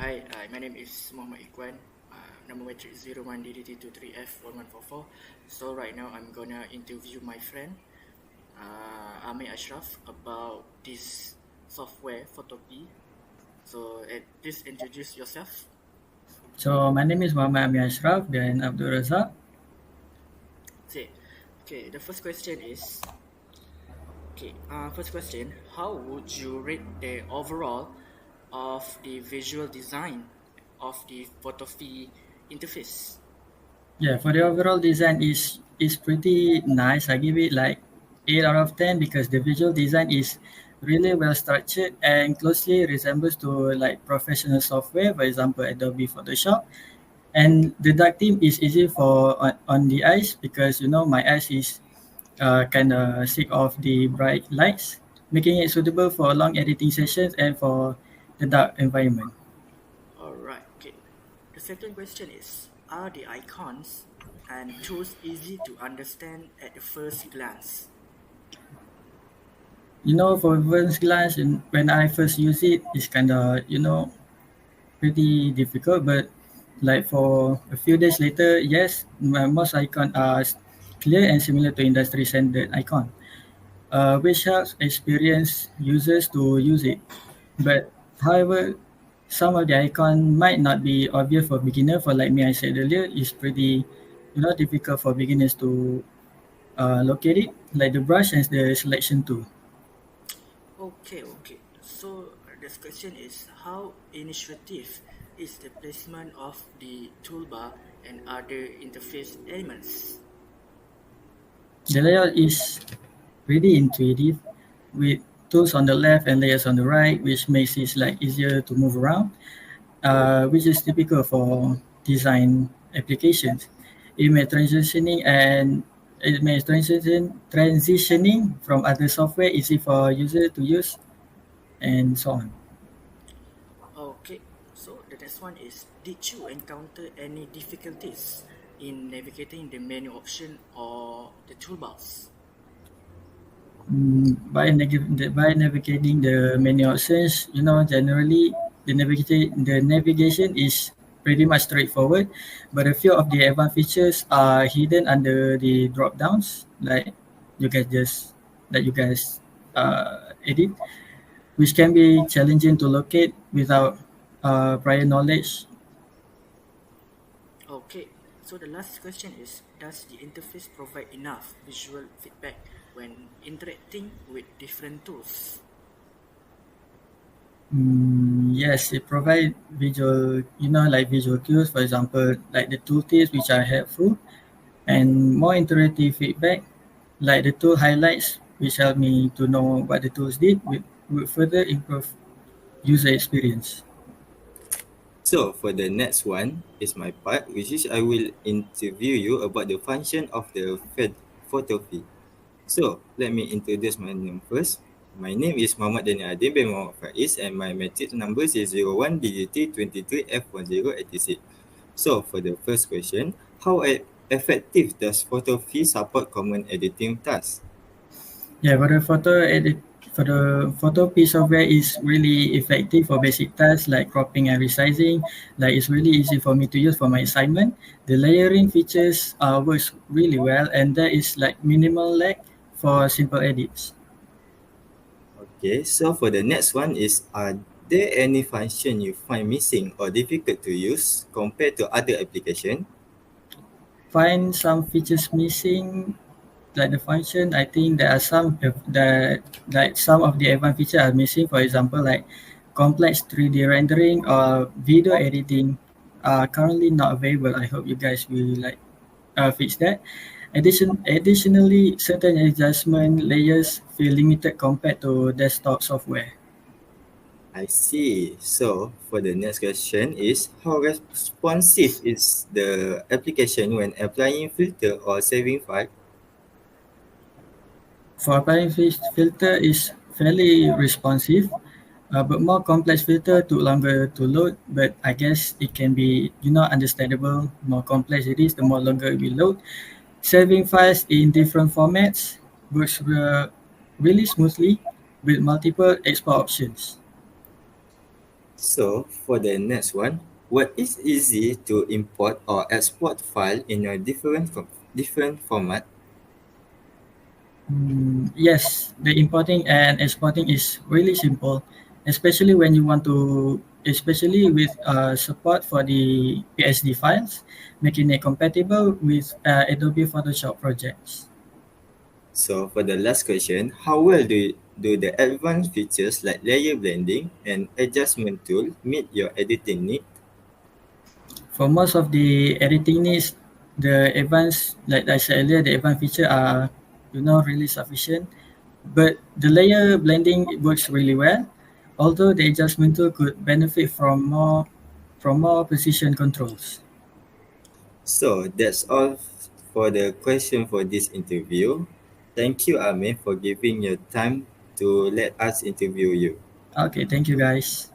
My name is Muhammad IKHWAN, number matric 01 DDTP3A 1144. So right now I'm gonna interview my friend Amir Ashraf about this software Photopea. So please introduce yourself. So my name is Muhammad Amir Ashraf dan Abdul Razak. Okay, the first question is how would you rate the overall of the visual design of the Photopea interface? Yeah, for the overall design is pretty nice. I give it like 8 out of 10 because the visual design is really well structured and closely resembles to like professional software, for example Adobe Photoshop. And the dark theme is easy for on the eyes because my eyes is kind of sick of the bright lights, making it suitable for long editing sessions and for the dark environment. Alright, okay. The second question is, are the icons and tools easy to understand at the first glance? For first glance, when I first use it, it's kind of pretty difficult. But like for a few days later, yes, most icon are clear and similar to industry standard icon, which helps experienced users to use it. But however, some of the icon might not be obvious for beginner. For like me, I said earlier, it's pretty difficult for beginners to locate it, like the brush and the selection tool. Okay. So this question is, how initiative is the placement of the toolbar and other interface elements? The layout is pretty intuitive with tools on the left and layers on the right, which makes it like easier to move around, which is typical for design applications. It may transitioning and it may transitioning from other software easy for user to use and so on. Okay, so the next one is, did you encounter any difficulties in navigating the menu option or the toolbars? By navigating the menu options, generally the navigation is pretty much straightforward, but a few of the advanced features are hidden under the drop downs, like you guys just that you guys edit, which can be challenging to locate without prior knowledge. Okay, so the last question is, does the interface provide enough visual feedback when interacting with different tools? Yes, it provides visual, like visual cues, for example, like the tooltips, which are helpful, and more interactive feedback, like the tool highlights, which help me to know what the tools did, will further improve user experience. So for the next one is my part, which is I will interview you about the function of the photo feed. So let me introduce my name first. My name is Muhammad DANIAL bin Muhammad FAIZ and my matric number is 01 DDT23F1086. So for the first question, how effective does photo feed support common editing tasks? Yeah, for the photo piece software is really effective for basic tasks like cropping and resizing. Like it's really easy for me to use for my assignment. The layering features works really well, and there is like minimal lag for simple edits. Okay, so for the next one is, are there any function you find missing or difficult to use compared to other application? Find some features missing, like the function. I think there are that like some of the advanced features are missing. For example, like complex 3D rendering or video editing are currently not available. I hope you guys will like fix that. Additionally, certain adjustment layers feel limited compared to desktop software. I see. So for the next question is, how responsive is the application when applying filter or saving file? For applying filter is fairly responsive, but more complex filter took longer to load. But I guess it can be, understandable. More complex it is, the more longer it will load. Saving files in different formats works really smoothly with multiple export options. So for the next one, what is easy to import or export file in a different format? Yes, the importing and exporting is really simple, especially when you want to, especially with support for the PSD files, making it compatible with Adobe Photoshop projects. So for the last question, how well do the advanced features like layer blending and adjustment tool meet your editing need? For most of the editing needs, the advanced, like I said earlier, the advanced feature are, really sufficient. But the layer blending works really well, although the adjustment tool could benefit from more precision controls. So that's all for the question for this interview. Thank you, Amin, for giving your time to let us interview you. Okay, thank you guys.